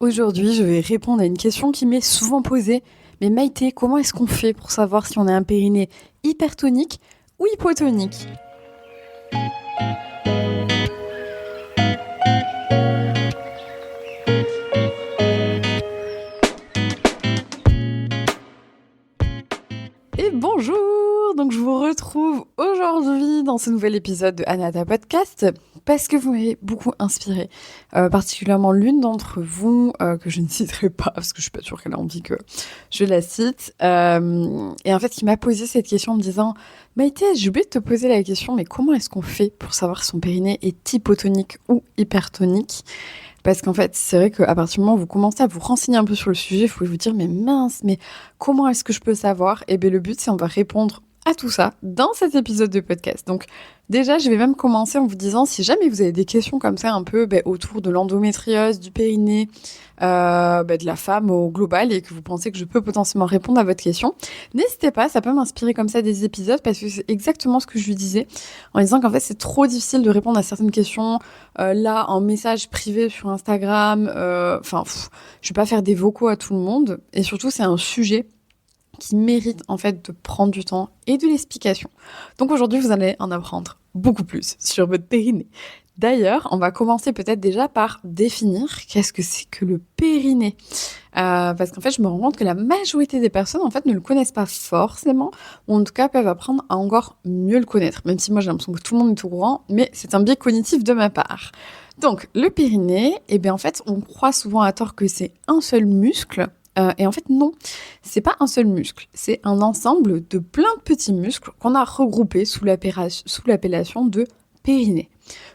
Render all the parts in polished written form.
Aujourd'hui, je vais répondre à une question qui m'est souvent posée. Mais Maïté, comment est-ce qu'on fait pour savoir si on a un périnée hypertonique ou hypotonique? Et bonjour! Donc je vous retrouve aujourd'hui dans ce nouvel épisode de Anata Podcast parce que vous m'avez beaucoup inspiré, particulièrement l'une d'entre vous que je ne citerai pas parce que je suis pas sûre qu'elle a envie que je la cite, et en fait qui m'a posé cette question en me disant Maïté, j'ai oublié de te poser la question, mais comment est-ce qu'on fait pour savoir si son périnée est hypotonique ou hypertonique? Parce qu'en fait, c'est vrai qu'à partir du moment où vous commencez à vous renseigner un peu sur le sujet, vous pouvez vous dire, mais mince, mais comment est-ce que je peux savoir? Et bien le but, c'est on va répondre à tout ça dans cet épisode de podcast. Donc déjà, je vais même commencer en vous disant, si jamais vous avez des questions comme ça un peu autour de l'endométriose, du périnée, de la femme au global, et que vous pensez que je peux potentiellement répondre à votre question, n'hésitez pas, ça peut m'inspirer comme ça des épisodes, parce que c'est exactement ce que je lui disais, en disant qu'en fait c'est trop difficile de répondre à certaines questions, là en message privé sur Instagram, je vais pas faire des vocaux à tout le monde, et surtout c'est un sujet qui mérite en fait de prendre du temps et de l'explication. Donc aujourd'hui, vous allez en apprendre beaucoup plus sur votre périnée. D'ailleurs, on va commencer peut-être déjà par définir qu'est-ce que c'est que le périnée. Parce qu'en fait, je me rends compte que la majorité des personnes en fait ne le connaissent pas forcément, ou en tout cas peuvent apprendre à encore mieux le connaître, même si moi j'ai l'impression que tout le monde est au courant, mais c'est un biais cognitif de ma part. Donc, le périnée, en fait, on croit souvent à tort que c'est un seul muscle, et en fait, non, c'est pas un seul muscle, c'est un ensemble de plein de petits muscles qu'on a regroupés sous l'appellation de périnée.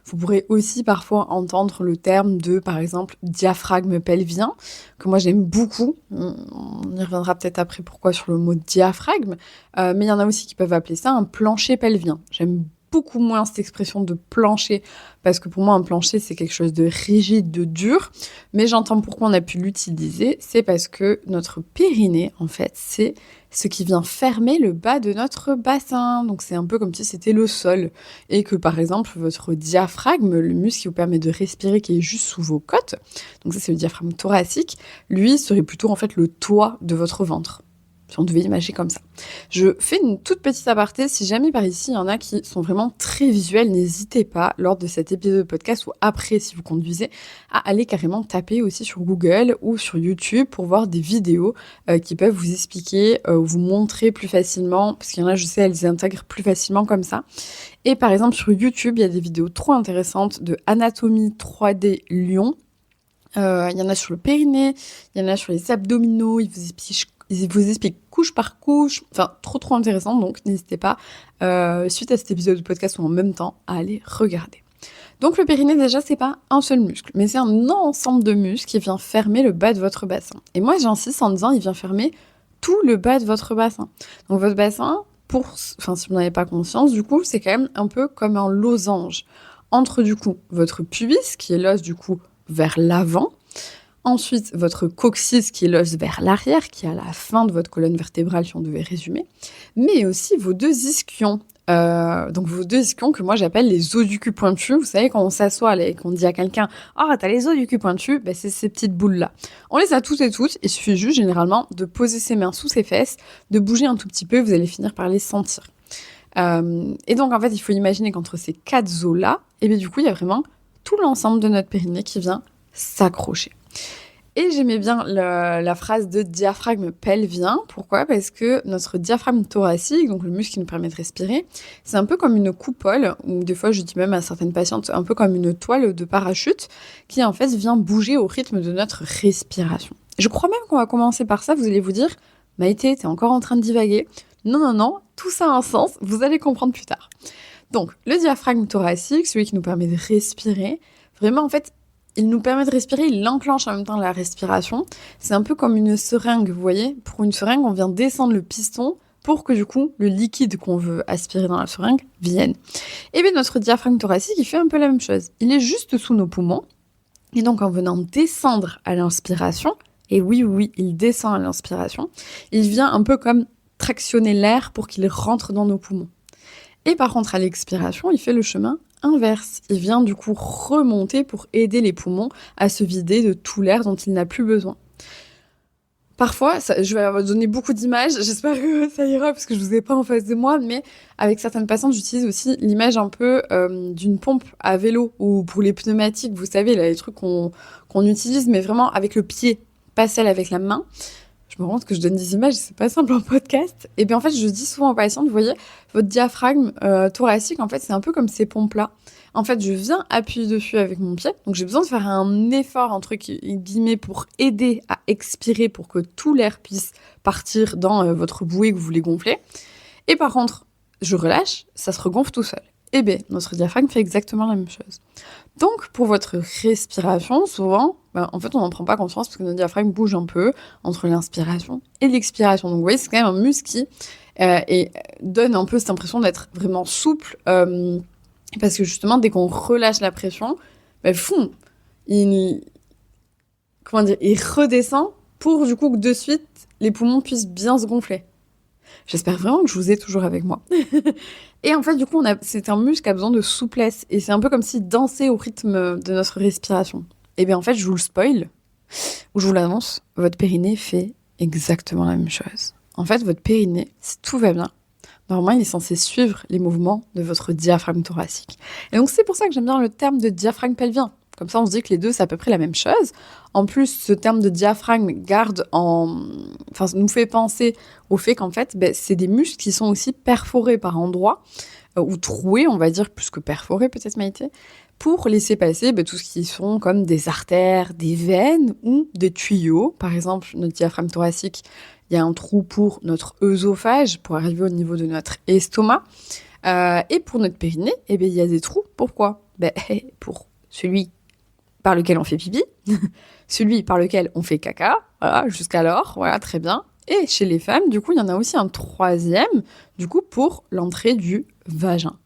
Vous pourrez aussi parfois entendre le terme de, par exemple, diaphragme pelvien, que moi j'aime beaucoup. On y reviendra peut-être après pourquoi sur le mot diaphragme, mais il y en a aussi qui peuvent appeler ça un plancher pelvien. J'aime beaucoup moins cette expression de plancher, parce que pour moi un plancher c'est quelque chose de rigide, de dur, mais j'entends pourquoi on a pu l'utiliser, c'est parce que notre périnée en fait c'est ce qui vient fermer le bas de notre bassin, donc c'est un peu comme si c'était le sol, et que par exemple votre diaphragme, le muscle qui vous permet de respirer qui est juste sous vos côtes, donc ça c'est le diaphragme thoracique, lui serait plutôt en fait le toit de votre ventre. Si on devait imaginer comme ça. Je fais une toute petite aparté. Si jamais par ici, il y en a qui sont vraiment très visuels, n'hésitez pas, lors de cet épisode de podcast ou après, si vous conduisez, à aller carrément taper aussi sur Google ou sur YouTube pour voir des vidéos qui peuvent vous expliquer, vous montrer plus facilement, parce qu'il y en a, je sais, elles les intègrent plus facilement comme ça. Et par exemple, sur YouTube, il y a des vidéos trop intéressantes de Anatomie 3D Lyon. Il y en a sur le périnée, il y en a sur les abdominaux, ils vous expliquent couche par couche, enfin trop intéressant, donc n'hésitez pas, suite à cet épisode de podcast ou en même temps, à aller regarder. Donc le périnée déjà c'est pas un seul muscle, mais c'est un ensemble de muscles qui vient fermer le bas de votre bassin. Et moi j'insiste en disant il vient fermer tout le bas de votre bassin. Donc votre bassin, si vous n'en avez pas conscience, du coup c'est quand même un peu comme un losange. Entre du coup votre pubis, qui est l'os du coup vers l'avant, ensuite, votre coccyx, qui est l'os vers l'arrière, qui est à la fin de votre colonne vertébrale, si on devait résumer, mais aussi vos deux ischions. Donc vos deux ischions que moi j'appelle les os du cul pointus. Vous savez, quand on s'assoit et qu'on dit à quelqu'un « Ah, t'as les os du cul pointus », c'est ces petites boules-là. On les a toutes et toutes, il suffit juste généralement de poser ses mains sous ses fesses, de bouger un tout petit peu, vous allez finir par les sentir. Et donc en fait, il faut imaginer qu'entre ces quatre os-là, du coup, il y a vraiment tout l'ensemble de notre périnée qui vient s'accrocher. Et j'aimais bien la phrase de diaphragme pelvien. Pourquoi ? Parce que notre diaphragme thoracique, donc le muscle qui nous permet de respirer, c'est un peu comme une coupole, ou des fois je dis même à certaines patientes, un peu comme une toile de parachute, qui en fait vient bouger au rythme de notre respiration. Je crois même qu'on va commencer par ça, vous allez vous dire, Maïté, t'es encore en train de divaguer. Non, tout ça a un sens, vous allez comprendre plus tard. Donc, le diaphragme thoracique, celui qui nous permet de respirer, vraiment en fait, il nous permet de respirer, il enclenche en même temps la respiration. C'est un peu comme une seringue, vous voyez. Pour une seringue, on vient descendre le piston pour que du coup, le liquide qu'on veut aspirer dans la seringue vienne. Et bien notre diaphragme thoracique, il fait un peu la même chose. Il est juste sous nos poumons. Et donc en venant descendre à l'inspiration, et oui, il descend à l'inspiration, il vient un peu comme tractionner l'air pour qu'il rentre dans nos poumons. Et par contre, à l'expiration, il fait le chemin inverse. Il vient du coup remonter pour aider les poumons à se vider de tout l'air dont il n'a plus besoin. Parfois, je vais vous donner beaucoup d'images, j'espère que ça ira parce que je vous ai pas en face de moi, mais avec certaines patientes, j'utilise aussi l'image un peu d'une pompe à vélo ou pour les pneumatiques, vous savez, là, les trucs qu'on utilise, mais vraiment avec le pied, pas celle avec la main. Je me rends compte que je donne des images, c'est pas simple en podcast. Et bien en fait, je dis souvent aux patientes, vous voyez, votre diaphragme thoracique, en fait, c'est un peu comme ces pompes-là. En fait, je viens appuyer dessus avec mon pied, donc j'ai besoin de faire un effort, entre guillemets, pour aider à expirer, pour que tout l'air puisse partir dans votre bouée que vous voulez gonfler. Et par contre, je relâche, ça se regonfle tout seul. Eh bien, notre diaphragme fait exactement la même chose. Donc, pour votre respiration, souvent, en fait, on n'en prend pas conscience parce que notre diaphragme bouge un peu entre l'inspiration et l'expiration. Donc, vous voyez, c'est quand même un muscle qui donne un peu cette impression d'être vraiment souple. Parce que justement, dès qu'on relâche la pression, il redescend pour du coup que de suite, les poumons puissent bien se gonfler. J'espère vraiment que je vous ai toujours avec moi. Et en fait, du coup, c'est un muscle qui a besoin de souplesse. Et c'est un peu comme si danser au rythme de notre respiration. Et bien en fait, je vous le spoil, ou je vous l'annonce, votre périnée fait exactement la même chose. En fait, votre périnée, si tout va bien, normalement, il est censé suivre les mouvements de votre diaphragme thoracique. Et donc, c'est pour ça que j'aime bien le terme de diaphragme pelvien. Comme ça, on se dit que les deux, c'est à peu près la même chose. En plus, ce terme de diaphragme nous fait penser au fait qu'en fait, c'est des muscles qui sont aussi perforés par endroits, ou troués, on va dire, plus que perforés peut-être, Maïté, pour laisser passer tout ce qui sont comme des artères, des veines ou des tuyaux. Par exemple, notre diaphragme thoracique, il y a un trou pour notre œsophage, pour arriver au niveau de notre estomac. Et pour notre périnée, il y a des trous. Pourquoi ? Pour celui par lequel on fait pipi, celui par lequel on fait caca, voilà, jusqu'alors, voilà, très bien. Et chez les femmes, du coup, il y en a aussi un troisième, du coup, pour l'entrée du vagin.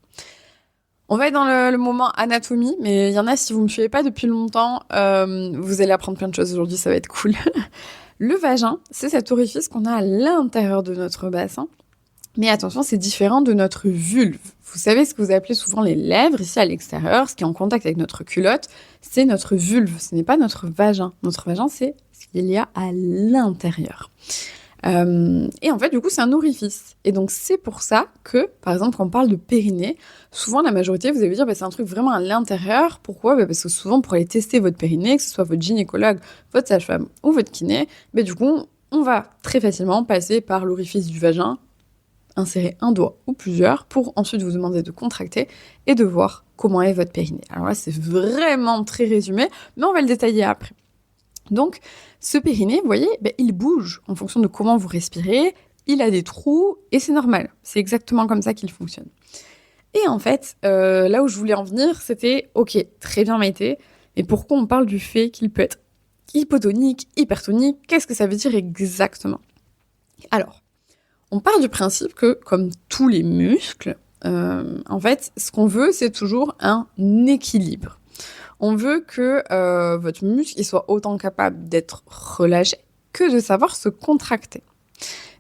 On va être dans le moment anatomie, mais il y en a, si vous ne me suivez pas depuis longtemps, vous allez apprendre plein de choses aujourd'hui, ça va être cool. Le vagin, c'est cet orifice qu'on a à l'intérieur de notre bassin. Mais attention, c'est différent de notre vulve. Vous savez ce que vous appelez souvent les lèvres, ici à l'extérieur, ce qui est en contact avec notre culotte, c'est notre vulve, ce n'est pas notre vagin. Notre vagin, c'est ce qu'il y a à l'intérieur. Et en fait, du coup, c'est un orifice. Et donc, c'est pour ça que, par exemple, quand on parle de périnée, souvent, la majorité, vous allez dire, c'est un truc vraiment à l'intérieur. Pourquoi ? Parce que souvent, pour aller tester votre périnée, que ce soit votre gynécologue, votre sage-femme ou votre kiné, du coup, on va très facilement passer par l'orifice du vagin, insérer un doigt ou plusieurs pour ensuite vous demander de contracter et de voir comment est votre périnée. Alors là, c'est vraiment très résumé, mais on va le détailler après. Donc, ce périnée, vous voyez, il bouge en fonction de comment vous respirez, il a des trous et c'est normal. C'est exactement comme ça qu'il fonctionne. Et en fait, là où je voulais en venir, c'était, ok, très bien Maïté, mais pourquoi on parle du fait qu'il peut être hypotonique, hypertonique ? Qu'est-ce que ça veut dire exactement ? Alors, on part du principe que, comme tous les muscles, en fait, ce qu'on veut, c'est toujours un équilibre. On veut que votre muscle il soit autant capable d'être relâché que de savoir se contracter.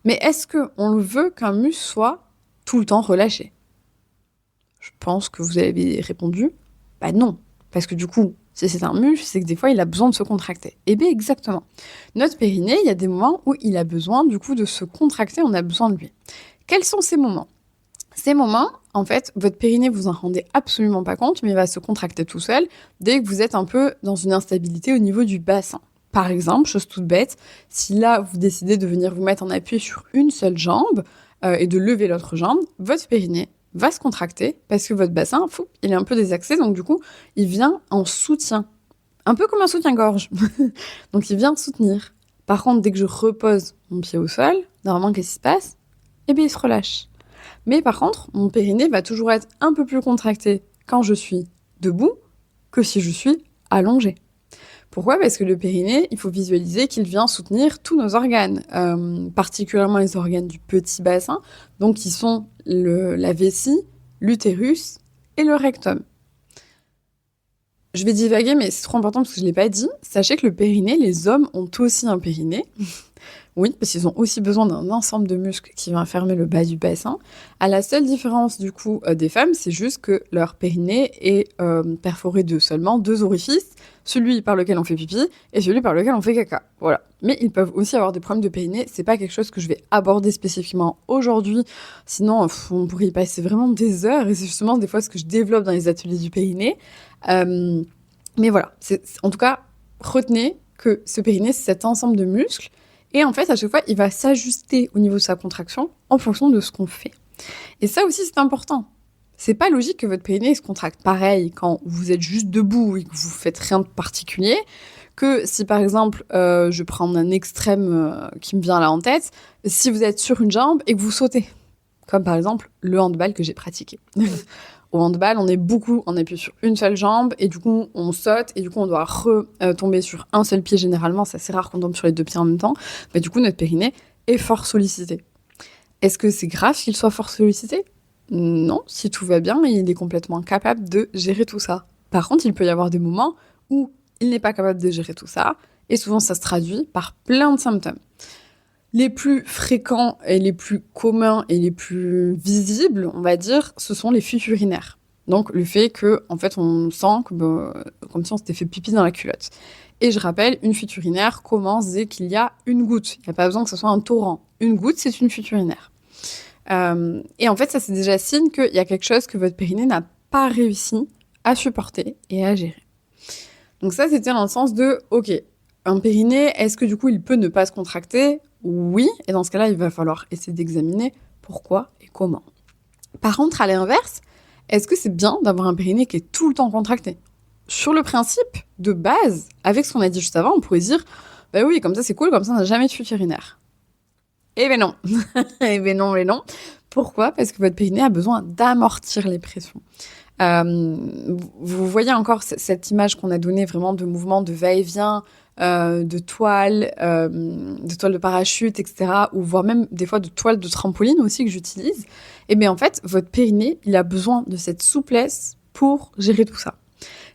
Mais est-ce qu'on veut qu'un muscle soit tout le temps relâché ? Je pense que vous avez répondu, non. Parce que du coup, si c'est un muscle, c'est que des fois, il a besoin de se contracter. Et bien, exactement. Notre périnée, il y a des moments où il a besoin, du coup, de se contracter, on a besoin de lui. Quels sont ces moments ? Ces moments, en fait, votre périnée, vous en rendez absolument pas compte, mais il va se contracter tout seul dès que vous êtes un peu dans une instabilité au niveau du bassin. Par exemple, chose toute bête, si là, vous décidez de venir vous mettre en appui sur une seule jambe et de lever l'autre jambe, votre périnée va se contracter parce que votre bassin, il est un peu désaxé, donc du coup, il vient en soutien. Un peu comme un soutien-gorge. Donc, il vient soutenir. Par contre, dès que je repose mon pied au sol, normalement, qu'est-ce qui se passe ? Il se relâche. Mais par contre, mon périnée va toujours être un peu plus contracté quand je suis debout que si je suis allongée. Pourquoi ? Parce que le périnée, il faut visualiser qu'il vient soutenir tous nos organes, particulièrement les organes du petit bassin, donc qui sont la vessie, l'utérus et le rectum. Je vais divaguer, mais c'est trop important parce que je ne l'ai pas dit. Sachez que le périnée, les hommes ont aussi un périnée. Oui, parce qu'ils ont aussi besoin d'un ensemble de muscles qui vient fermer le bas du bassin. À la seule différence du coup des femmes, c'est juste que leur périnée est perforé de seulement deux orifices, celui par lequel on fait pipi et celui par lequel on fait caca. Voilà. Mais ils peuvent aussi avoir des problèmes de périnée. C'est pas quelque chose que je vais aborder spécifiquement aujourd'hui. Sinon, on pourrait y passer vraiment des heures. Et c'est justement des fois ce que je développe dans les ateliers du périnée. Mais voilà. En tout cas, retenez que ce périnée, c'est cet ensemble de muscles. Et en fait, à chaque fois, il va s'ajuster au niveau de sa contraction en fonction de ce qu'on fait. Et ça aussi, c'est important. C'est pas logique que votre périnée se contracte pareil quand vous êtes juste debout et que vous faites rien de particulier, que si par exemple, je prends un extrême qui me vient là en tête, si vous êtes sur une jambe et que vous sautez. Comme par exemple le handball que j'ai pratiqué. Au handball, on appuie sur une seule jambe et du coup, on saute et du coup, on doit retomber sur un seul pied généralement. C'est assez rare qu'on tombe sur les deux pieds en même temps. Mais du coup, notre périnée est fort sollicité. Est-ce que c'est grave qu'il soit fort sollicité ? Non, si tout va bien, il est complètement capable de gérer tout ça. Par contre, il peut y avoir des moments où il n'est pas capable de gérer tout ça et souvent, ça se traduit par plein de symptômes. Les plus fréquents et les plus communs et les plus visibles, on va dire, ce sont les fuites urinaires. Donc le fait que, en fait, on sent que, comme si on s'était fait pipi dans la culotte. Et je rappelle, une fuite urinaire commence dès qu'il y a une goutte. Il n'y a pas besoin que ce soit un torrent. Une goutte, c'est une fuite urinaire. Et en fait, ça, c'est déjà signe qu'il y a quelque chose que votre périnée n'a pas réussi à supporter et à gérer. Donc ça, c'était dans le sens de, ok, un périnée, est-ce que du coup, il peut ne pas se contracter ? Oui, et dans ce cas-là, il va falloir essayer d'examiner pourquoi et comment. Par contre, à l'inverse, est-ce que c'est bien d'avoir un périnée qui est tout le temps contracté ? Sur le principe de base, avec ce qu'on a dit juste avant, on pourrait dire, bah oui, comme ça c'est cool, comme ça on n'a jamais de fuite urinaire. Eh ben non, eh ben non, eh non. Pourquoi ? Parce que votre périnée a besoin d'amortir les pressions. Vous voyez encore cette image qu'on a donnée vraiment de mouvement de va-et-vient, de toile de parachute, etc. Ou voire même des fois de toile de trampoline aussi que j'utilise. Et bien en fait, votre périnée, il a besoin de cette souplesse pour gérer tout ça.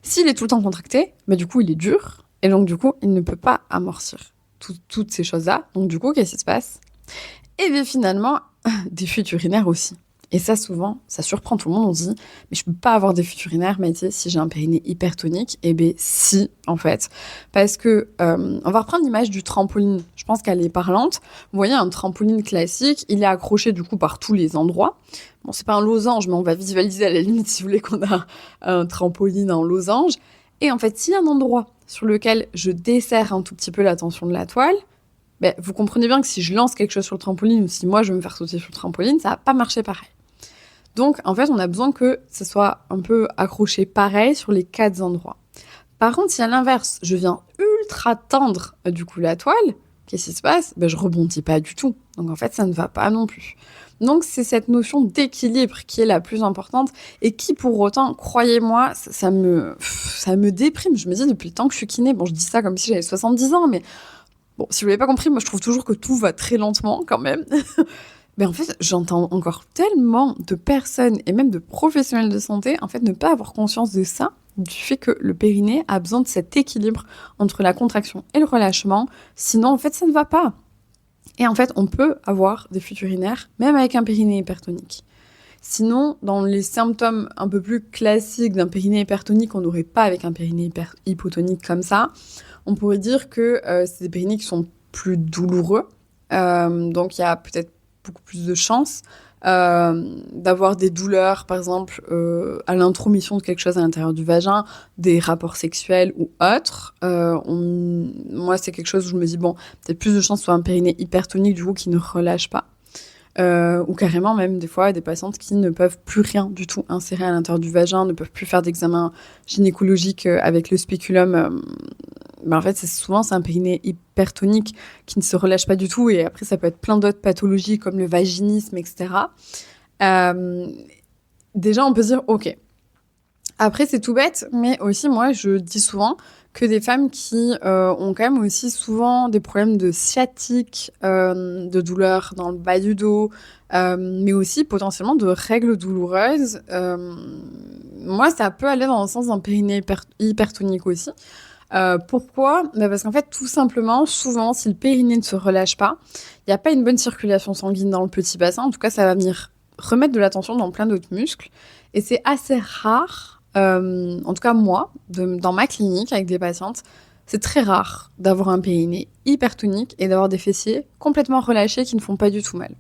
S'il est tout le temps contracté, bah, du coup, il est dur. Et donc, du coup, il ne peut pas amortir toutes ces choses-là. Donc, du coup, qu'est-ce qui se passe ? Et bien finalement, des fuites urinaires aussi. Et ça, souvent, ça surprend tout le monde. On se dit, mais je peux pas avoir des fuites urinaires, Maïté, si j'ai un périnée hypertonique. Eh bien, si, en fait. Parce que, on va reprendre l'image du trampoline. Je pense qu'elle est parlante. Vous voyez, un trampoline classique, il est accroché, du coup, par tous les endroits. Bon, c'est pas un losange, mais on va visualiser à la limite, si vous voulez, qu'on a un trampoline en losange. Et en fait, s'il y a un endroit sur lequel je desserre un tout petit peu la tension de la toile, ben, vous comprenez bien que si je lance quelque chose sur le trampoline ou si moi je veux me faire sauter sur le trampoline, ça va pas marcher pareil. Donc, en fait, on a besoin que ça soit un peu accroché pareil sur les 4 endroits. Par contre, si à l'inverse, je viens ultra tendre du coup la toile, qu'est-ce qui se passe ? Ben, je rebondis pas du tout. Donc, en fait, ça ne va pas non plus. Donc, c'est cette notion d'équilibre qui est la plus importante et qui, pour autant, croyez-moi, ça me déprime. Je me dis, depuis le temps que je suis kiné, bon, je dis ça comme si j'avais 70 ans, mais bon, si vous l'avez pas compris, moi, je trouve toujours que tout va très lentement quand même. Mais en fait, j'entends encore tellement de personnes et même de professionnels de santé, en fait, ne pas avoir conscience de ça, du fait que le périnée a besoin de cet équilibre entre la contraction et le relâchement. Sinon, en fait, ça ne va pas. Et en fait, on peut avoir des fuites urinaires, même avec un périnée hypertonique. Sinon, dans les symptômes un peu plus classiques d'un périnée hypertonique, on n'aurait pas avec un périnée hypotonique comme ça. On pourrait dire que c'est des périnées qui sont plus douloureux. Donc, il y a peut-être beaucoup plus de chances d'avoir des douleurs, par exemple, à l'intromission de quelque chose à l'intérieur du vagin, des rapports sexuels ou autres. Moi, c'est quelque chose où je me dis, bon, peut-être plus de chances sur un périnée hypertonique, du coup, qui ne relâche pas. Ou carrément même des fois des patientes qui ne peuvent plus rien du tout insérer à l'intérieur du vagin, ne peuvent plus faire d'examen gynécologique avec le spéculum. En fait, c'est un périnée hypertonique qui ne se relâche pas du tout, et après ça peut être plein d'autres pathologies comme le vaginisme, etc. Déjà on peut se dire ok. Après c'est tout bête, mais aussi moi je dis souvent que des femmes qui ont quand même aussi souvent des problèmes de sciatique, de douleurs dans le bas du dos, mais aussi potentiellement de règles douloureuses. Moi, ça peut aller dans le sens d'un périnée hypertonique aussi. Pourquoi? Parce qu'en fait, tout simplement, souvent, si le périnée ne se relâche pas, il n'y a pas une bonne circulation sanguine dans le petit bassin. En tout cas, ça va venir remettre de la tension dans plein d'autres muscles. Et c'est assez rare, en tout cas moi, dans ma clinique avec des patientes, c'est très rare d'avoir un périnée hypertonique et d'avoir des fessiers complètement relâchés qui ne font pas du tout mal.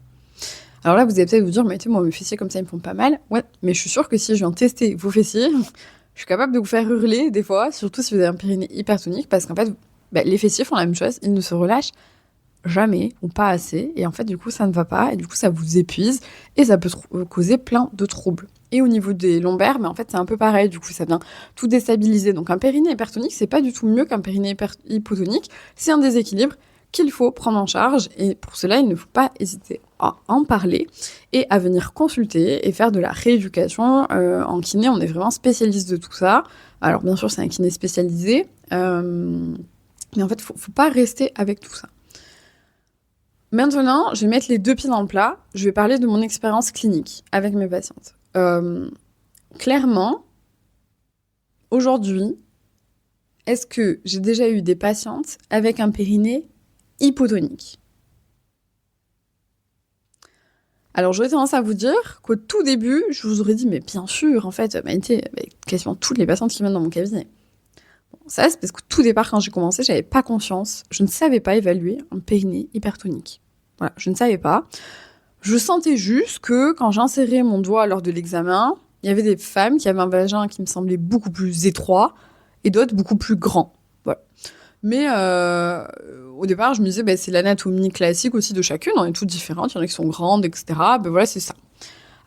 Alors là, vous allez peut-être vous dire, mais tu sais, moi, mes fessiers comme ça, ils me font pas mal. Ouais, mais je suis sûre que si je viens tester vos fessiers, je suis capable de vous faire hurler des fois, surtout si vous avez un périnée hypertonique, parce qu'en fait, les fessiers font la même chose, ils ne se relâchent jamais ou pas assez, et en fait, du coup, ça ne va pas, et du coup, ça vous épuise, et ça peut causer plein de troubles. Et au niveau des lombaires, mais en fait, c'est un peu pareil, du coup, ça vient tout déstabiliser. Donc, un périnée hypertonique, c'est pas du tout mieux qu'un périnée hypotonique, c'est un déséquilibre qu'il faut prendre en charge, et pour cela, il ne faut pas hésiter à en parler et à venir consulter et faire de la rééducation. En kiné, on est vraiment spécialiste de tout ça. Alors, bien sûr, c'est un kiné spécialisé, mais en fait, faut pas rester avec tout ça. Maintenant, je vais mettre les deux pieds dans le plat. Je vais parler de mon expérience clinique avec mes patientes. Clairement, aujourd'hui, est-ce que j'ai déjà eu des patientes avec un périnée hypotonique? Alors, j'aurais tendance à vous dire qu'au tout début, je vous aurais dit, mais bien sûr, en fait, Maïté, quasiment toutes les patientes qui viennent dans mon cabinet. Bon, ça, c'est parce qu'au tout départ, quand j'ai commencé, j'avais pas confiance. Je ne savais pas évaluer un périnée hypertonique. Voilà, je ne savais pas. Je sentais juste que quand j'insérais mon doigt lors de l'examen, il y avait des femmes qui avaient un vagin qui me semblait beaucoup plus étroit et d'autres beaucoup plus grand. Voilà. Mais au départ, je me disais, c'est l'anatomie classique aussi de chacune, on est toutes différentes, il y en a qui sont grandes, etc. Voilà, c'est ça.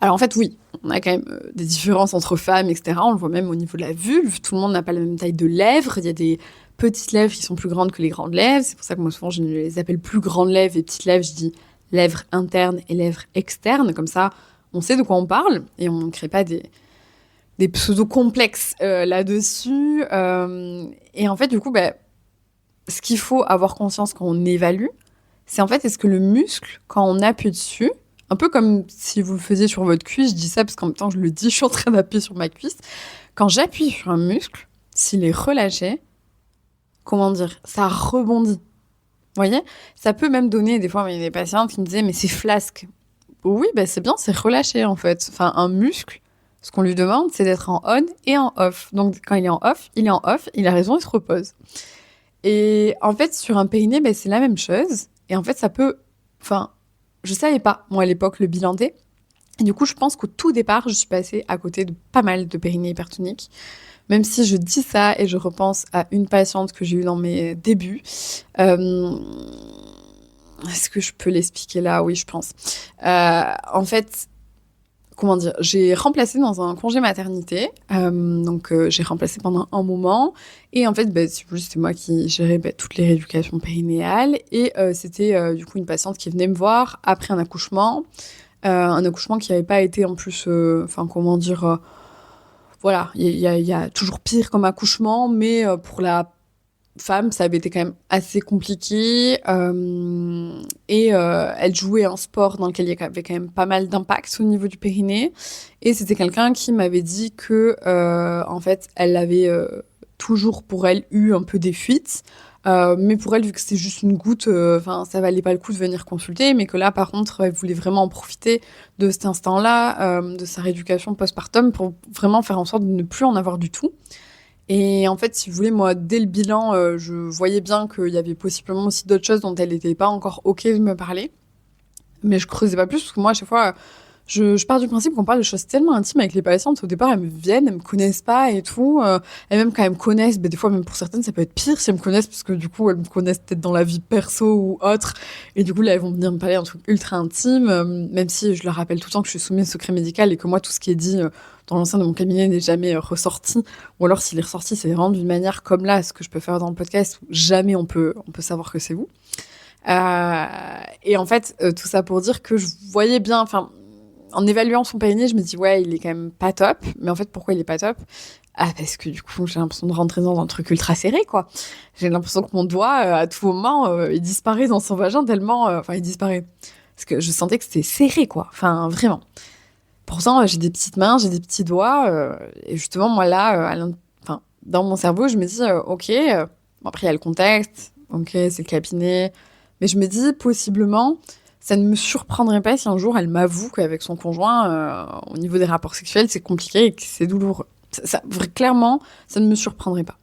Alors en fait, oui, on a quand même des différences entre femmes, etc. On le voit même au niveau de la vulve, tout le monde n'a pas la même taille de lèvres, il y a des petites lèvres qui sont plus grandes que les grandes lèvres, c'est pour ça que moi souvent je ne les appelle plus grandes lèvres et petites lèvres, je dis lèvres internes et lèvres externes, comme ça on sait de quoi on parle et on ne crée pas des pseudo-complexes là-dessus. Et en fait, du coup, ce qu'il faut avoir conscience quand on évalue, c'est en fait, est-ce que le muscle, quand on appuie dessus, un peu comme si vous le faisiez sur votre cuisse, je dis ça parce qu'en même temps, je le dis, je suis en train d'appuyer sur ma cuisse. Quand j'appuie sur un muscle, s'il est relâché, comment dire, ça rebondit. Vous voyez? Ça peut même donner, des fois, il y a des patientes qui me disaient, mais c'est flasque. Oui, c'est bien, c'est relâché, en fait. Enfin, un muscle, ce qu'on lui demande, c'est d'être en on et en off. Donc, quand il est en off, il a raison, il se repose. Et en fait, sur un périnée, c'est la même chose. Et en fait, ça peut... Enfin, je savais pas, moi, à l'époque, le bilan D. Et du coup, je pense qu'au tout départ, je suis passée à côté de pas mal de périnées hypertoniques. Même si je dis ça et je repense à une patiente que j'ai eue dans mes débuts. Est-ce que je peux l'expliquer là? Oui, je pense. En fait... Comment dire, j'ai remplacé dans un congé maternité, donc j'ai remplacé pendant un moment, et en fait, c'était moi qui gérais toutes les rééducations périnéales, et c'était du coup une patiente qui venait me voir après un accouchement qui n'avait pas été en plus, voilà, il y a toujours pire comme accouchement, mais pour la femme, ça avait été quand même assez compliqué. Et elle jouait un sport dans lequel il y avait quand même pas mal d'impact au niveau du périnée. Et c'était quelqu'un qui m'avait dit que, en fait, elle avait toujours pour elle eu un peu des fuites. Mais pour elle, vu que c'était juste une goutte, ça valait pas le coup de venir consulter. Mais que là, par contre, elle voulait vraiment en profiter de cet instant-là, de sa rééducation postpartum, pour vraiment faire en sorte de ne plus en avoir du tout. Et en fait, si vous voulez, moi, dès le bilan, je voyais bien qu'il y avait possiblement aussi d'autres choses dont elle n'était pas encore OK de me parler. Mais je creusais pas plus, parce que moi, à chaque fois, je pars du principe qu'on parle de choses tellement intimes avec les patientes. Au départ, elles me viennent, elles me connaissent pas et tout. Et même quand elles me connaissent, des fois, même pour certaines, ça peut être pire si elles me connaissent, parce que du coup, elles me connaissent peut-être dans la vie perso ou autre. Et du coup, là, elles vont venir me parler d'un truc ultra intime, même si je leur rappelle tout le temps que je suis soumise au secret médical et que moi, tout ce qui est dit dans l'enceinte de mon cabinet n'est jamais ressorti. Ou alors, s'il est ressorti, c'est vraiment d'une manière comme là, ce que je peux faire dans le podcast, où jamais on peut savoir que c'est vous. Et en fait, tout ça pour dire que je voyais bien, en évaluant son périnée, je me dis, ouais, il est quand même pas top. Mais en fait, pourquoi il est pas top? Parce que du coup, j'ai l'impression de rentrer dans un truc ultra serré, quoi. J'ai l'impression que mon doigt, à tout moment, il disparaît dans son vagin tellement... il disparaît. Parce que je sentais que c'était serré, quoi. Enfin, vraiment. Pourtant, j'ai des petites mains, j'ai des petits doigts. Et justement, moi, là, dans mon cerveau, je me dis, ok, bon, après il y a le contexte, ok, c'est le cabinet, mais je me dis, possiblement, ça ne me surprendrait pas si un jour elle m'avoue qu'avec son conjoint, au niveau des rapports sexuels, c'est compliqué et que c'est douloureux. Clairement, ça ne me surprendrait pas.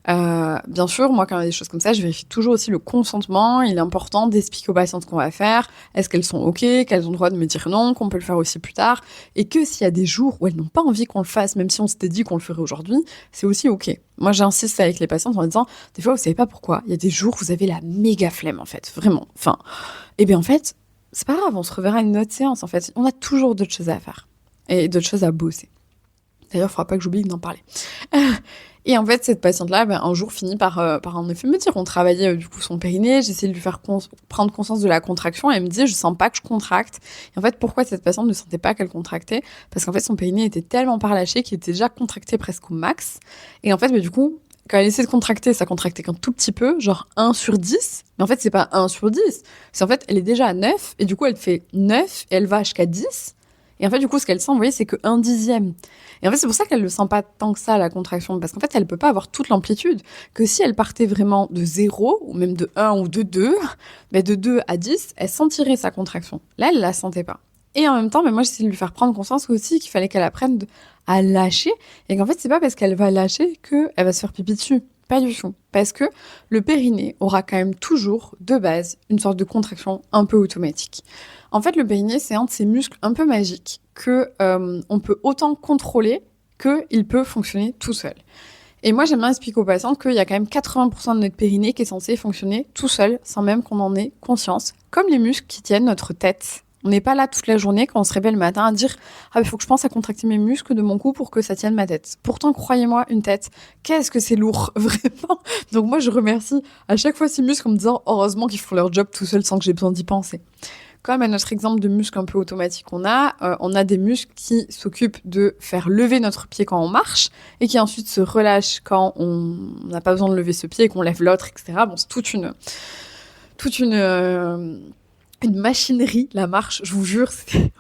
Bien sûr, moi, quand il y a des choses comme ça, je vérifie toujours aussi le consentement. Il est important d'expliquer aux patientes ce qu'on va faire. Est-ce qu'elles sont OK, qu'elles ont le droit de me dire non, qu'on peut le faire aussi plus tard. Et que s'il y a des jours où elles n'ont pas envie qu'on le fasse, même si on s'était dit qu'on le ferait aujourd'hui, c'est aussi OK. Moi, j'insiste avec les patientes en disant, des fois, vous savez pas pourquoi. Il y a des jours où vous avez la méga flemme, en fait. Vraiment. Enfin, et bien, en fait, c'est pas grave, on se reverra à une autre séance, en fait. On a toujours d'autres choses à faire. Et d'autres choses à bosser. D'ailleurs, il ne faudra pas que j'oublie d'en parler. Et en fait, cette patiente-là, un jour, finit par en effet me dire, on travaillait du coup son périnée, j'essayais de lui faire prendre conscience de la contraction, et elle me dit, je sens pas que je contracte. Et en fait, pourquoi cette patiente ne sentait pas qu'elle contractait? Parce qu'en fait, son périnée était tellement parlaché qu'il était déjà contracté presque au max. Et en fait, du coup, quand elle essaie de contracter, ça contractait qu'un tout petit peu, genre 1 sur 10. Mais en fait, c'est pas 1 sur 10. C'est en fait, elle est déjà à 9, et du coup, elle fait 9, et elle va jusqu'à 10. Et en fait, du coup, ce qu'elle sent, vous voyez, c'est que 1/10. Et en fait, c'est pour ça qu'elle ne sent pas tant que ça, la contraction. Parce qu'en fait, elle ne peut pas avoir toute l'amplitude. Que si elle partait vraiment de 0, ou même de 1 ou de 2, mais de 2 à 10, elle sentirait sa contraction. Là, elle ne la sentait pas. Et en même temps, moi, j'essaie de lui faire prendre conscience aussi qu'il fallait qu'elle apprenne à lâcher. Et qu'en fait, c'est pas parce qu'elle va lâcher qu'elle va se faire pipi dessus. Pas du tout. Parce que le périnée aura quand même toujours, de base, une sorte de contraction un peu automatique. En fait, le périnée, c'est un de ces muscles un peu magiques que on peut autant contrôler qu'il peut fonctionner tout seul. Et moi, j'aime bien expliquer aux patientes qu'il y a quand même 80% de notre périnée qui est censé fonctionner tout seul, sans même qu'on en ait conscience, comme les muscles qui tiennent notre tête. On n'est pas là toute la journée quand on se réveille le matin à dire « Ah, il faut que je pense à contracter mes muscles de mon cou pour que ça tienne ma tête. » Pourtant, croyez-moi, une tête, qu'est-ce que c'est lourd, vraiment. Donc moi, je remercie à chaque fois ces muscles en me disant « Heureusement qu'ils font leur job tout seuls sans que j'ai besoin d'y penser. » Comme à notre exemple de muscles un peu automatiques on a des muscles qui s'occupent de faire lever notre pied quand on marche et qui ensuite se relâchent quand on n'a pas besoin de lever ce pied et qu'on lève l'autre, etc. Bon, c'est toute une machinerie, la marche, je vous jure, c'était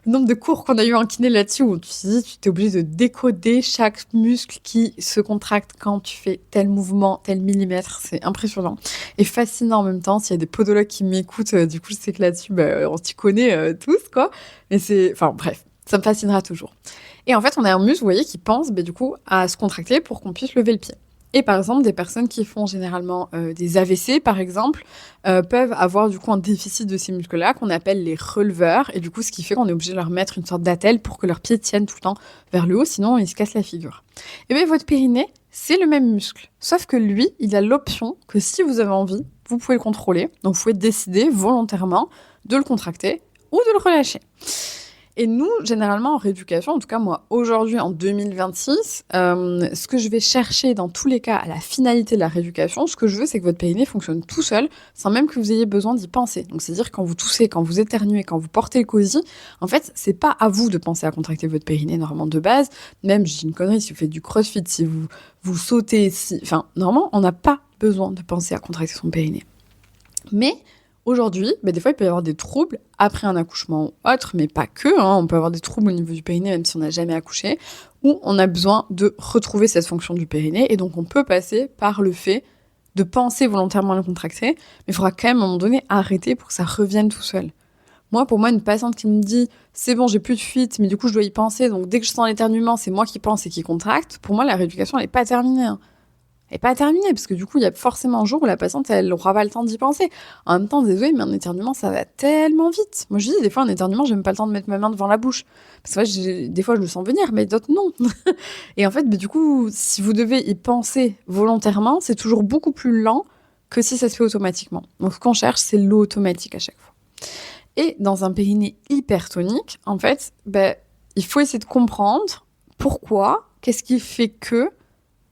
le nombre de cours qu'on a eu en kiné là-dessus où tu es obligé de décoder chaque muscle qui se contracte quand tu fais tel mouvement, tel millimètre. C'est impressionnant et fascinant en même temps. S'il y a des podologues qui m'écoutent, du coup, je sais que là-dessus, on s'y connaît tous, quoi. Mais bref, ça me fascinera toujours. Et en fait, on a un muscle, vous voyez, qui pense, du coup, à se contracter pour qu'on puisse lever le pied. Et par exemple, des personnes qui font généralement des AVC, par exemple, peuvent avoir du coup un déficit de ces muscles-là qu'on appelle les releveurs. Et du coup, ce qui fait qu'on est obligé de leur mettre une sorte d'attelle pour que leurs pieds tiennent tout le temps vers le haut, sinon ils se cassent la figure. Et bien, votre périnée, c'est le même muscle. Sauf que lui, il a l'option que si vous avez envie, vous pouvez le contrôler. Donc, vous pouvez décider volontairement de le contracter ou de le relâcher. Et nous, généralement, en rééducation, en tout cas moi, aujourd'hui, en 2026, ce que je vais chercher dans tous les cas à la finalité de la rééducation, ce que je veux, c'est que votre périnée fonctionne tout seul, sans même que vous ayez besoin d'y penser. Donc, c'est-à-dire quand vous toussez, quand vous éternuez, quand vous portez le cosy, en fait, c'est pas à vous de penser à contracter votre périnée, normalement, de base. Même, je dis une connerie, si vous faites du crossfit, si vous sautez, normalement, on n'a pas besoin de penser à contracter son périnée. Mais aujourd'hui, des fois, il peut y avoir des troubles après un accouchement ou autre, mais pas que. On peut avoir des troubles au niveau du périnée, même si on n'a jamais accouché, où on a besoin de retrouver cette fonction du périnée. Et donc, on peut passer par le fait de penser volontairement à le contracter, mais il faudra quand même, à un moment donné, arrêter pour que ça revienne tout seul. Pour moi, une patiente qui me dit « C'est bon, j'ai plus de fuite, mais du coup, je dois y penser, donc dès que je sens l'éternuement, c'est moi qui pense et qui contracte », pour moi, la rééducation, elle n'est pas terminée. Elle n'est pas terminée, parce que du coup, il y a forcément un jour où la patiente, elle n'aura pas le temps d'y penser. En même temps, désolé, mais un éternuement, ça va tellement vite. Moi, je dis, des fois, un éternuement, j'ai même pas le temps de mettre ma main devant la bouche. Parce que des fois, je le sens venir, mais d'autres, non. Et en fait, du coup, si vous devez y penser volontairement, c'est toujours beaucoup plus lent que si ça se fait automatiquement. Donc, ce qu'on cherche, c'est l'automatique à chaque fois. Et dans un périnée hypertonique, en fait, il faut essayer de comprendre pourquoi, qu'est-ce qui fait que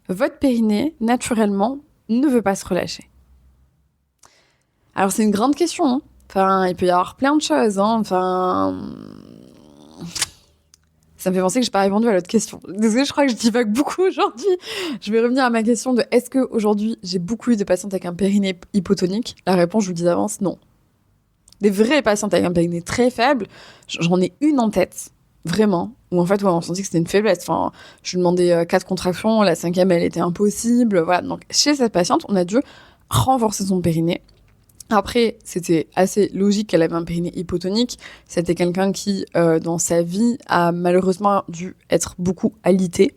votre périnée, naturellement, ne veut pas se relâcher. Alors, c'est une grande question. Il peut y avoir plein de choses. Ça me fait penser que je n'ai pas répondu à l'autre question. Désolée, je crois que je divague beaucoup aujourd'hui. Je vais revenir à ma question de est-ce qu'aujourd'hui, j'ai beaucoup eu de patientes avec un périnée hypotonique? La réponse, je vous dis d'avance, non. Des vraies patientes avec un périnée très faible, j'en ai une en tête. vraiment, où en fait, ouais, on sentit que c'était une faiblesse. Enfin, je lui demandais 4 contractions, la 5e, elle était impossible. Voilà, donc chez cette patiente, on a dû renforcer son périnée. Après, c'était assez logique qu'elle avait un périnée hypotonique. C'était quelqu'un qui, dans sa vie, a malheureusement dû être beaucoup alité.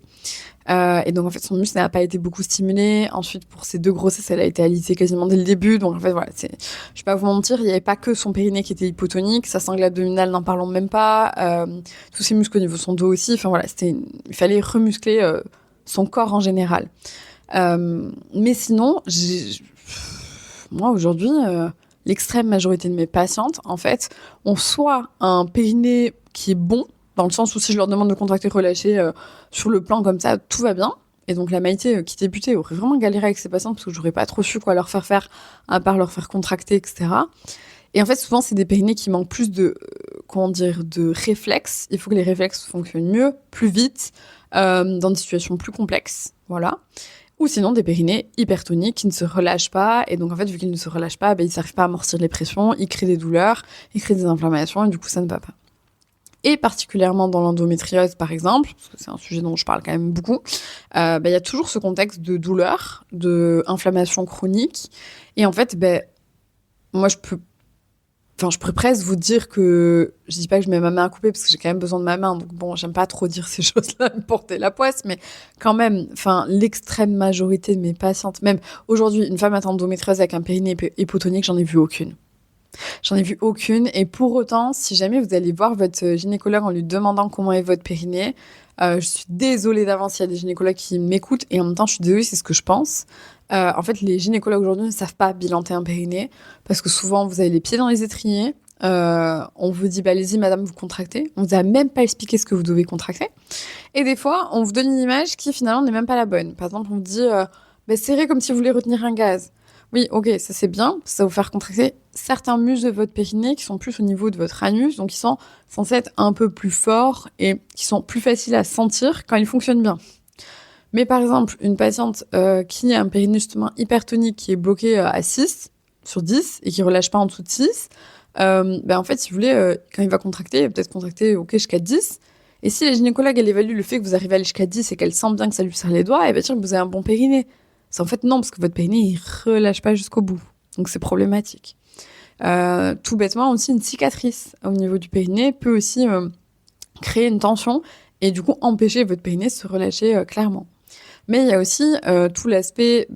Et donc, en fait, son muscle n'a pas été beaucoup stimulé. Ensuite, pour ses 2 grossesses, elle a été alitée quasiment dès le début. Donc, en fait, voilà, je vais pas vous mentir, il n'y avait pas que son périnée qui était hypotonique. Sa sangle abdominale, n'en parlons même pas. Tous ses muscles au niveau de son dos aussi. Enfin, voilà, il fallait remuscler son corps en général. Mais sinon, moi, aujourd'hui, l'extrême majorité de mes patientes, en fait, ont soit un périnée qui est bon, dans le sens où si je leur demande de contracter, relâcher sur le plan comme ça, tout va bien. Et donc la Maïté qui débutait aurait vraiment galéré avec ses patientes parce que j'aurais pas trop su quoi leur faire, à part leur faire contracter, etc. Et en fait, souvent, c'est des périnées qui manquent plus de réflexes. Il faut que les réflexes fonctionnent mieux, plus vite, dans des situations plus complexes. Voilà. Ou sinon des périnées hypertoniques qui ne se relâchent pas. Et donc, en fait, vu qu'ils ne se relâchent pas, ils n'arrivent pas à amortir les pressions, ils créent des douleurs, ils créent des inflammations, et du coup, ça ne va pas. Et particulièrement dans l'endométriose, par exemple, parce que c'est un sujet dont je parle quand même beaucoup, y a toujours ce contexte de douleur, d'inflammation chronique. Et en fait, moi, je pourrais presque vous dire que je dis pas que je mets ma main à couper parce que j'ai quand même besoin de ma main. Donc bon, j'aime pas trop dire ces choses-là, me porter la poisse, mais quand même, l'extrême majorité de mes patientes, même aujourd'hui, une femme atteinte d'endométriose avec un périnée hypotonique, j'en ai vu aucune. J'en ai vu aucune. Et pour autant, si jamais vous allez voir votre gynécologue en lui demandant comment est votre périnée, je suis désolée d'avance, il y a des gynécologues qui m'écoutent et en même temps, je suis désolée, c'est ce que je pense. En fait, les gynécologues aujourd'hui ne savent pas bilanter un périnée parce que souvent, vous avez les pieds dans les étriers. On vous dit, allez-y, madame, vous contractez. On vous a même pas expliqué ce que vous devez contracter. Et des fois, on vous donne une image qui finalement n'est même pas la bonne. Par exemple, on vous dit, serrez comme si vous voulez retenir un gaz. Oui, ok, ça c'est bien, ça va vous faire contracter certains muscles de votre périnée qui sont plus au niveau de votre anus, donc qui sont censés être un peu plus forts et qui sont plus faciles à sentir quand ils fonctionnent bien. Mais par exemple, une patiente qui a un périnée justement hypertonique qui est bloqué à 6 sur 10 et qui relâche pas en dessous de 6, en fait, si vous voulez, quand il va contracter, il va peut-être contracter jusqu'à 10. Et si la gynécologue, elle évalue le fait que vous arrivez à aller jusqu'à 10 et qu'elle sent bien que ça lui serre les doigts, elle va dire que vous avez un bon périnée. C'est en fait non, parce que votre périnée, il relâche pas jusqu'au bout. Donc c'est problématique. Tout bêtement, aussi, une cicatrice au niveau du périnée peut aussi créer une tension et du coup empêcher votre périnée de se relâcher clairement. Mais il y a aussi tout l'aspect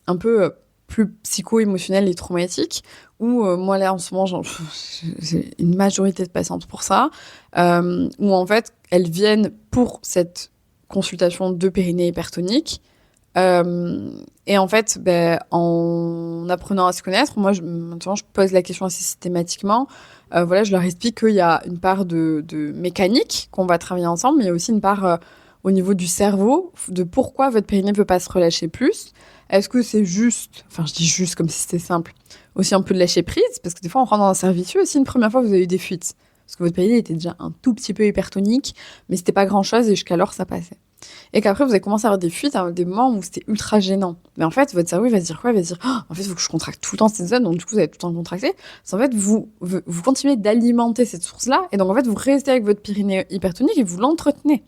un peu plus psycho-émotionnel et traumatique, où moi là en ce moment j'ai une majorité de patientes pour ça, où en fait elles viennent pour cette consultation de périnée hypertonique. Et en fait, en apprenant à se connaître, moi, maintenant, je pose la question assez systématiquement. Je leur explique qu'il y a une part de mécanique qu'on va travailler ensemble, mais il y a aussi une part au niveau du cerveau, de pourquoi votre périnée ne peut pas se relâcher plus. Est-ce que c'est juste, je dis juste comme si c'était simple, aussi un peu de lâcher prise, parce que des fois, on rentre dans un cercle vicieux. Aussi, une première fois, vous avez eu des fuites, parce que votre périnée était déjà un tout petit peu hypertonique, mais c'était pas grand-chose, et jusqu'alors, ça passait. Et qu'après, vous avez commencé à avoir des fuites à des moments où c'était ultra gênant. Mais en fait, votre cerveau, il va se dire quoi? Il va se dire, en fait, il faut que je contracte tout le temps cette zone, donc du coup, vous allez tout le temps contracter. En fait, vous continuez d'alimenter cette source-là, et donc en fait, vous restez avec votre périnée hypertonique et vous l'entretenez.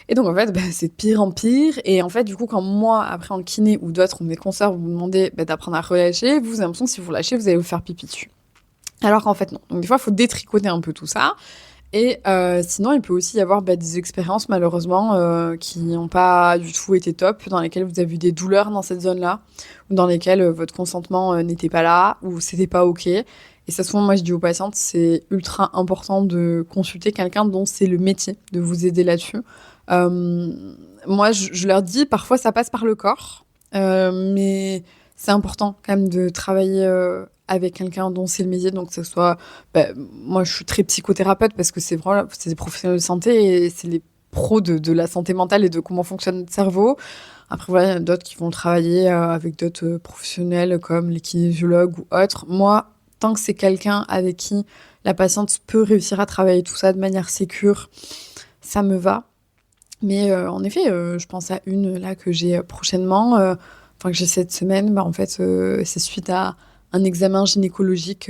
Et donc, en fait, c'est de pire en pire. Et en fait, du coup, quand moi, après en kiné ou d'autres, ou mes consoeurs, vous demandez d'apprendre à relâcher, vous avez l'impression que si vous relâchez, vous allez vous faire pipi dessus. Alors qu'en fait, non. Donc, des fois, il faut détricoter un peu tout ça. Et sinon, il peut aussi y avoir des expériences, malheureusement, qui n'ont pas du tout été top, dans lesquelles vous avez eu des douleurs dans cette zone-là, ou dans lesquelles votre consentement n'était pas là, ou c'était pas OK. Et ça, souvent, moi, je dis aux patientes, c'est ultra important de consulter quelqu'un dont c'est le métier, de vous aider là-dessus. Moi, je leur dis, parfois, ça passe par le corps, mais c'est important quand même de travailler avec quelqu'un dont c'est le métier, donc que ce soit... moi, je suis très psychothérapeute parce que c'est des professionnels de santé et c'est les pros de la santé mentale et de comment fonctionne notre cerveau. Après, voilà, il y en a d'autres qui vont travailler avec d'autres professionnels comme les kinésiologues ou autres. Moi, tant que c'est quelqu'un avec qui la patiente peut réussir à travailler tout ça de manière sécure, ça me va. Mais en effet, je pense à une là que j'ai prochainement, que j'ai cette semaine. En fait, c'est suite à un examen gynécologique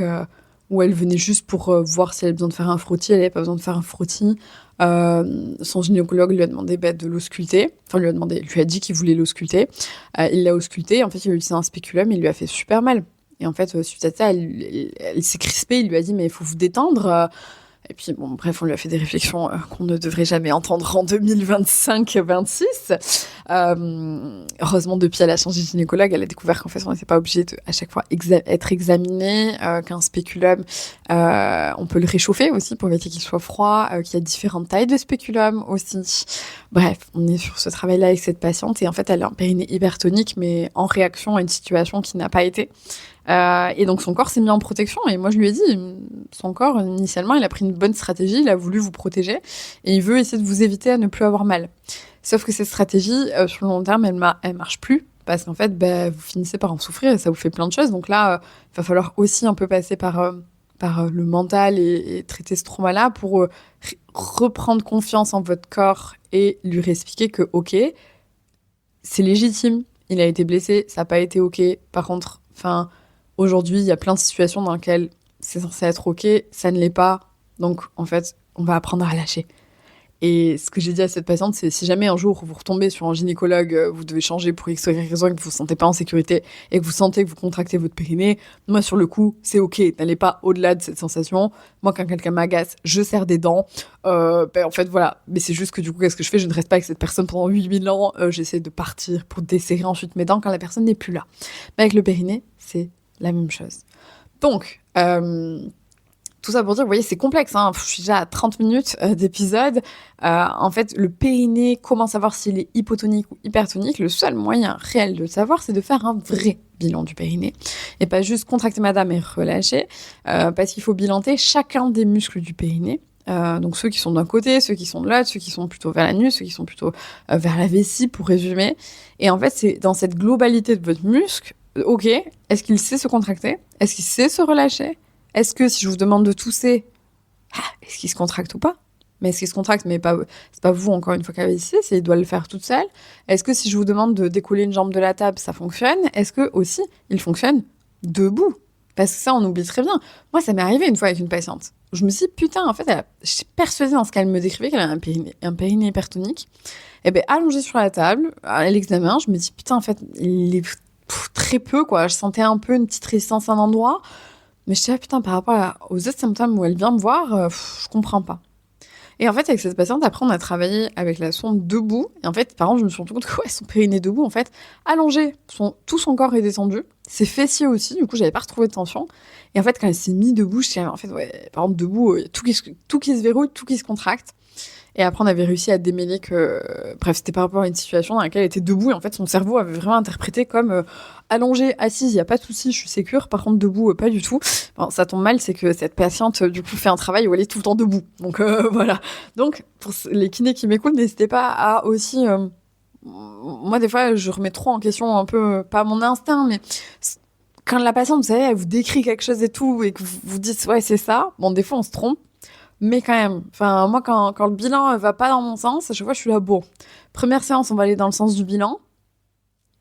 où elle venait juste pour voir si elle avait besoin de faire un frottis. Elle n'avait pas besoin de faire un frottis. Son gynécologue lui a demandé de l'ausculter. Enfin, lui a dit qu'il voulait l'ausculter. Il l'a ausculté. En fait, il a utilisé un spéculum et il lui a fait super mal. Et en fait, suite à ça, elle s'est crispée. Il lui a dit, mais il faut vous détendre. Et puis, bon, bref, on lui a fait des réflexions qu'on ne devrait jamais entendre en 2025-26. Heureusement, depuis, elle a changé de gynécologue. Elle a découvert qu'en fait, on n'était pas obligé de, à chaque fois, être examiné, qu'un spéculum, on peut le réchauffer aussi pour éviter qu'il soit froid, qu'il y a différentes tailles de spéculum aussi. Bref, on est sur ce travail-là avec cette patiente. Et en fait, elle a un périnée hypertonique, mais en réaction à une situation qui n'a pas été. Et donc son corps s'est mis en protection et moi je lui ai dit, son corps initialement il a pris une bonne stratégie, il a voulu vous protéger et il veut essayer de vous éviter à ne plus avoir mal. Sauf que cette stratégie sur le long terme elle marche plus parce qu'en fait vous finissez par en souffrir et ça vous fait plein de choses. Donc là il va falloir aussi un peu passer par le mental et traiter ce trauma-là pour reprendre confiance en votre corps et lui réexpliquer que ok, c'est légitime, il a été blessé, ça n'a pas été ok, par contre, aujourd'hui, il y a plein de situations dans lesquelles c'est censé être ok, ça ne l'est pas. Donc, en fait, on va apprendre à lâcher. Et ce que j'ai dit à cette patiente, c'est si jamais un jour vous retombez sur un gynécologue, vous devez changer pour X ou Y raison et que vous vous sentez pas en sécurité et que vous sentez que vous contractez votre périnée, moi, sur le coup, c'est ok. N'allez pas au-delà de cette sensation. Moi, quand quelqu'un m'agace, je serre des dents. En fait, voilà. Mais c'est juste que du coup, qu'est-ce que je fais? Je ne reste pas avec cette personne pendant 8000 ans. J'essaie de partir pour desserrer ensuite mes dents quand la personne n'est plus là. Mais avec le périnée, c'est la même chose. Donc, tout ça pour dire, vous voyez, c'est complexe. Je suis déjà à 30 minutes d'épisode. En fait, le périnée, comment savoir s'il est hypotonique ou hypertonique? Le seul moyen réel de le savoir, c'est de faire un vrai bilan du périnée. Et pas juste contracter madame et relâcher. Parce qu'il faut bilanter chacun des muscles du périnée. Donc ceux qui sont d'un côté, ceux qui sont de l'autre, ceux qui sont plutôt vers l'anus, ceux qui sont plutôt vers la vessie, pour résumer. Et en fait, c'est dans cette globalité de votre muscle, ok, est-ce qu'il sait se contracter? Est-ce qu'il sait se relâcher? Est-ce que si je vous demande de tousser, est-ce qu'il se contracte ou pas? Mais est-ce qu'il se contracte? Mais c'est pas vous, encore une fois, qui avez ici, c'est il doit le faire toute seule. Est-ce que si je vous demande de décoller une jambe de la table, ça fonctionne? Est-ce que aussi, il fonctionne debout? Parce que ça, on oublie très bien. Moi, ça m'est arrivé une fois avec une patiente. Je me suis dit, putain, en fait, j'étais persuadée dans ce qu'elle me décrivait qu'elle avait un périnée hypertonique. Et allongée sur la table, à l'examen, je me dis, putain, en fait, il est très peu, quoi. Je sentais un peu une petite résistance à un endroit. Mais je dis, putain, par rapport aux autres symptômes où elle vient me voir, je comprends pas. Et en fait, avec cette patiente, après, on a travaillé avec la sonde debout. Et en fait, par contre, je me suis rendu compte que son périnée debout, en fait, allongé, tout son corps est descendu. Ses fessiers aussi, du coup, j'avais pas retrouvé de tension. Et en fait, quand elle s'est mise debout, je dis, en fait, ouais, par exemple, debout, tout qui se verrouille, tout qui se contracte. Et après, on avait réussi à démêler que, bref, c'était par rapport à une situation dans laquelle elle était debout. Et en fait, son cerveau avait vraiment interprété comme allongée, assise, il n'y a pas de souci, je suis sécure. Par contre, debout, pas du tout. Bon, ça tombe mal, c'est que cette patiente, du coup, fait un travail où elle est tout le temps debout. Donc, voilà. Donc, pour les kinés qui m'écoutent, n'hésitez pas à aussi... moi, des fois, je remets trop en question un peu, pas mon instinct, mais... Quand la patiente, vous savez, elle vous décrit quelque chose et tout, et que vous dites, ouais, c'est ça, bon, des fois, on se trompe. Mais quand même, moi, quand le bilan va pas dans mon sens, à chaque fois, je suis là, bon, première séance, on va aller dans le sens du bilan.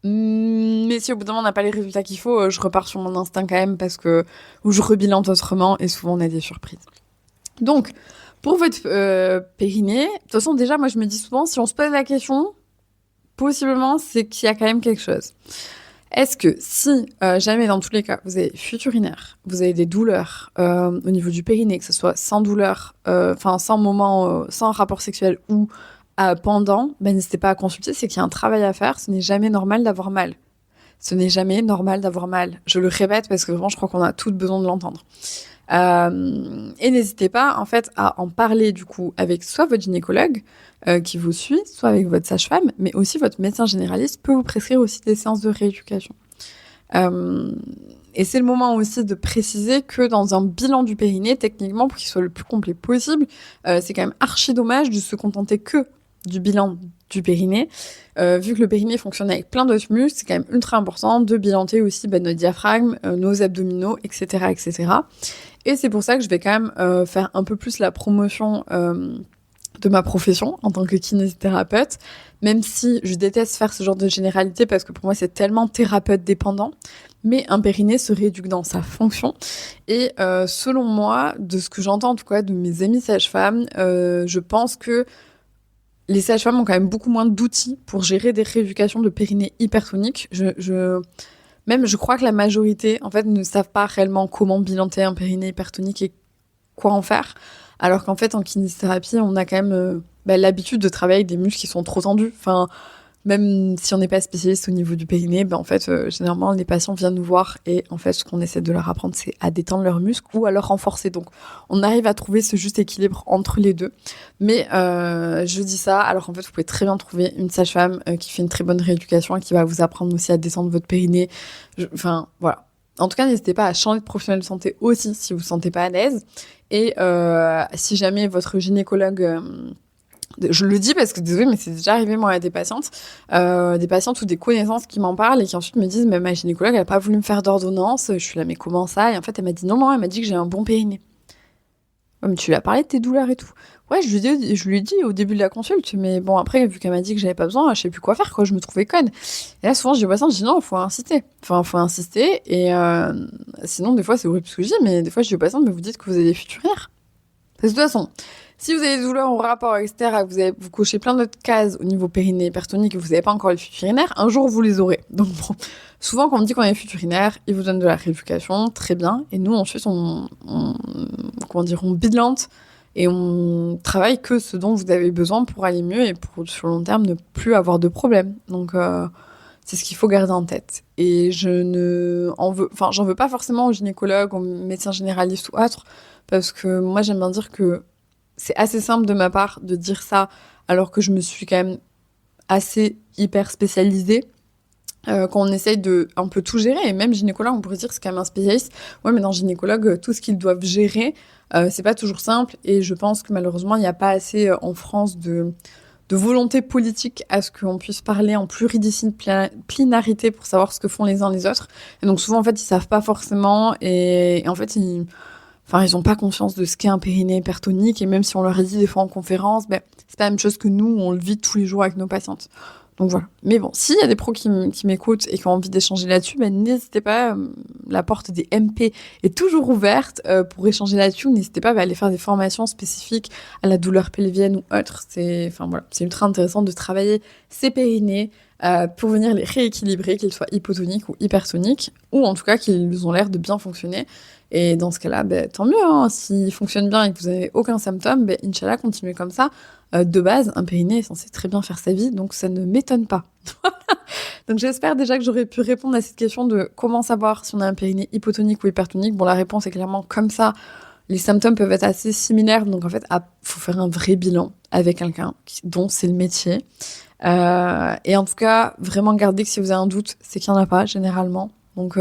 Mais si au bout d'un moment, on n'a pas les résultats qu'il faut, je repars sur mon instinct quand même, ou je rebilante autrement, et souvent, on a des surprises. Donc, pour votre périnée, de toute façon, déjà, moi, je me dis souvent, si on se pose la question, possiblement, c'est qu'il y a quand même quelque chose. Est-ce que si jamais dans tous les cas vous avez fuite urinaire, vous avez des douleurs au niveau du périnée, que ce soit sans douleur, sans moment, sans rapport sexuel ou pendant, n'hésitez pas à consulter, c'est qu'il y a un travail à faire. Ce n'est jamais normal d'avoir mal. Ce n'est jamais normal d'avoir mal. Je le répète parce que vraiment je crois qu'on a toutes besoin de l'entendre. Et n'hésitez pas en fait à en parler du coup avec soit votre gynécologue qui vous suit, soit avec votre sage-femme, mais aussi votre médecin généraliste peut vous prescrire aussi des séances de rééducation. Et c'est le moment aussi de préciser que dans un bilan du périnée, techniquement, pour qu'il soit le plus complet possible, c'est quand même archi dommage de se contenter que du bilan du périnée. Vu que le périnée fonctionne avec plein d'autres muscles, c'est quand même ultra important de bilanter aussi notre diaphragme, nos abdominaux, etc., etc. Et c'est pour ça que je vais quand même faire un peu plus la promotion de ma profession en tant que kinésithérapeute, même si je déteste faire ce genre de généralité parce que pour moi c'est tellement thérapeute dépendant, mais un périnée se rééduque dans sa fonction. Et selon moi, de ce que j'entends en tout cas de mes amies sages-femmes, je pense que les sages-femmes ont quand même beaucoup moins d'outils pour gérer des rééducations de périnée hypertoniques. Même je crois que la majorité en fait ne savent pas réellement comment bilanter un périnée hypertonique et quoi en faire. Alors qu'en fait, en kinésithérapie, on a quand même l'habitude de travailler avec des muscles qui sont trop tendus. Enfin, même si on n'est pas spécialiste au niveau du périnée, en fait, généralement, les patients viennent nous voir et en fait, ce qu'on essaie de leur apprendre, c'est à détendre leurs muscles ou à leur renforcer. Donc, on arrive à trouver ce juste équilibre entre les deux. Mais je dis ça, alors qu'en fait, vous pouvez très bien trouver une sage-femme qui fait une très bonne rééducation et qui va vous apprendre aussi à détendre votre périnée. Enfin, voilà. En tout cas, n'hésitez pas à changer de professionnel de santé aussi si vous ne vous sentez pas à l'aise. Et si jamais votre gynécologue... je le dis parce que, désolé, mais c'est déjà arrivé, moi, à des patientes ou des connaissances qui m'en parlent et qui ensuite me disent « Mais ma gynécologue, elle n'a pas voulu me faire d'ordonnance. » Je suis là « Mais comment ça ?» Et en fait, elle m'a dit « Non, elle m'a dit que j'ai un bon périnée. » Ouais, mais tu lui as parlé de tes douleurs et tout. Ouais, je lui ai dit au début de la consulte, mais bon, après, vu qu'elle m'a dit que j'avais pas besoin, je sais plus quoi faire, quoi, je me trouvais conne. Et là, souvent, je dis aux patients, je dis non, faut insister. Enfin, faut insister, et sinon, des fois, c'est horrible ce que je dis, mais des fois, je dis aux patients, mais vous dites que vous avez des futurières. Parce que de toute façon, si vous avez des douleurs au rapport, etc., que vous cochez plein d'autres cases au niveau périnée hypertonique et que vous n'avez pas encore les fuites urinaires, un jour, vous les aurez. Donc bon, souvent, quand on me dit qu'on a les fuites urinaires, ils vous donnent de la rééducation, très bien, et nous, ensuite, on bilante et on travaille que ce dont vous avez besoin pour aller mieux et pour, sur le long terme, ne plus avoir de problème. Donc, c'est ce qu'il faut garder en tête. Et j'en veux pas forcément aux gynécologues, aux médecins généralistes ou autres, parce que moi, j'aime bien dire que c'est assez simple de ma part de dire ça, alors que je me suis quand même assez hyper spécialisée. Quand on essaye de un peu tout gérer, et même gynécologue, on pourrait dire que c'est quand même un spécialiste. Ouais, mais dans gynécologue, tout ce qu'ils doivent gérer, c'est pas toujours simple, et je pense que malheureusement, il n'y a pas assez en France de volonté politique à ce qu'on puisse parler en pluridisciplinarité pour savoir ce que font les uns les autres. Et donc souvent, en fait, ils savent pas forcément, et en fait, ils ont pas conscience de ce qu'est un périnée hypertonique, et même si on leur a dit des fois en conférence, c'est pas la même chose que nous, on le vit tous les jours avec nos patientes. Donc voilà. Mais bon, s'il y a des pros qui m'écoutent et qui ont envie d'échanger là-dessus, n'hésitez pas. La porte des MP est toujours ouverte pour échanger là-dessus. N'hésitez pas à aller faire des formations spécifiques à la douleur pelvienne ou autre. C'est ultra intéressant de travailler ces périnées pour venir les rééquilibrer, qu'ils soient hypotoniques ou hypertoniques, ou en tout cas qu'ils ont l'air de bien fonctionner. Et dans ce cas-là, tant mieux. Hein. S'ils fonctionnent bien et que vous n'avez aucun symptôme, Inch'Allah, continuez comme ça. De base, un périnée est censé très bien faire sa vie, donc ça ne m'étonne pas. Donc j'espère déjà que j'aurais pu répondre à cette question de comment savoir si on a un périnée hypotonique ou hypertonique. Bon, la réponse est clairement comme ça. Les symptômes peuvent être assez similaires, donc en fait, faut faire un vrai bilan avec quelqu'un dont c'est le métier. Et en tout cas, vraiment gardez que si vous avez un doute, c'est qu'il n'y en a pas, généralement. Donc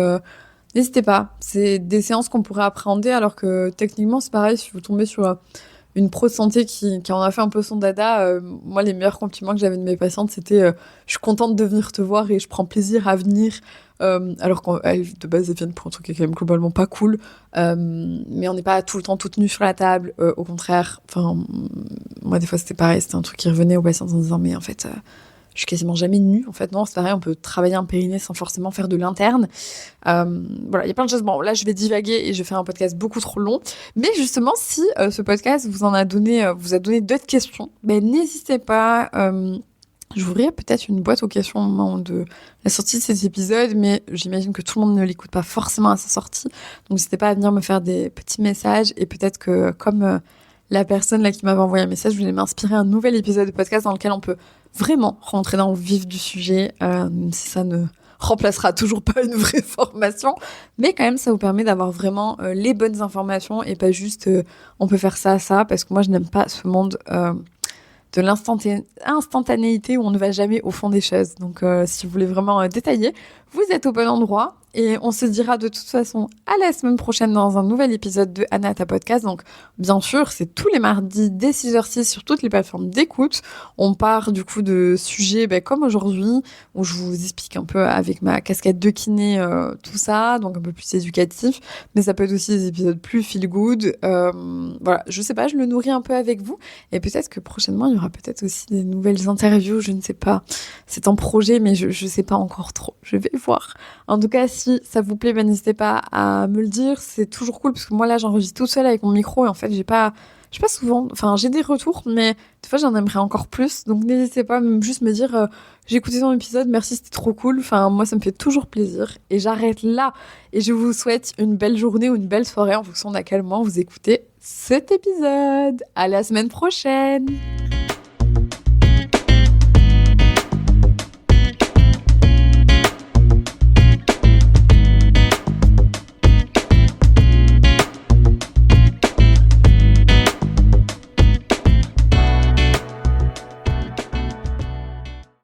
n'hésitez pas. C'est des séances qu'on pourrait appréhender, alors que techniquement, c'est pareil, si vous tombez sur une pro de santé qui en a fait un peu son dada, moi, les meilleurs compliments que j'avais de mes patientes, c'était je suis contente de venir te voir et je prends plaisir à venir. Alors qu'elles, de base, elles viennent pour un truc qui est quand même globalement pas cool. Mais on n'est pas tout le temps toutes nues sur la table. Au contraire, moi, des fois, c'était pareil. C'était un truc qui revenait aux patientes en disant, mais en fait... je suis quasiment jamais nue. En fait, non, c'est pareil, on peut travailler un périnée sans forcément faire de l'interne. Voilà, il y a plein de choses. Bon, là, je vais divaguer et je vais faire un podcast beaucoup trop long. Mais justement, si ce podcast vous a donné d'autres questions, n'hésitez pas. Je vous ouvrirai peut-être une boîte aux questions au moment de la sortie de cet épisode, mais j'imagine que tout le monde ne l'écoute pas forcément à sa sortie. Donc, n'hésitez pas à venir me faire des petits messages et peut-être que, comme la personne là qui m'avait envoyé un message, je voulais m'inspirer un nouvel épisode de podcast dans lequel on peut vraiment rentrer dans le vif du sujet, même si ça ne remplacera toujours pas une vraie formation, mais quand même ça vous permet d'avoir vraiment les bonnes informations et pas juste on peut faire ça, parce que moi je n'aime pas ce monde de l'instantanéité où on ne va jamais au fond des choses. Donc si vous voulez vraiment détailler, vous êtes au bon endroit. Et on se dira de toute façon à la semaine prochaine dans un nouvel épisode de Anata Podcast. Donc, bien sûr, c'est tous les mardis dès 6h06 sur toutes les plateformes d'écoute. On part du coup de sujets comme aujourd'hui, où je vous explique un peu avec ma casquette de kiné tout ça, donc un peu plus éducatif. Mais ça peut être aussi des épisodes plus feel good. Voilà, je sais pas, je le nourris un peu avec vous. Et peut-être que prochainement, il y aura peut-être aussi des nouvelles interviews, je ne sais pas. C'est en projet, mais je sais pas encore trop. Je vais voir. En tout cas, si ça vous plaît, n'hésitez pas à me le dire. C'est toujours cool parce que moi là, j'enregistre toute seule avec mon micro et en fait, j'ai pas souvent. Enfin, j'ai des retours, mais des fois, j'en aimerais encore plus. Donc, n'hésitez pas à juste me dire j'ai écouté ton épisode, merci, c'était trop cool. Enfin, moi, ça me fait toujours plaisir. Et j'arrête là. Et je vous souhaite une belle journée ou une belle soirée en fonction d'à quel moment vous écoutez cet épisode. À la semaine prochaine!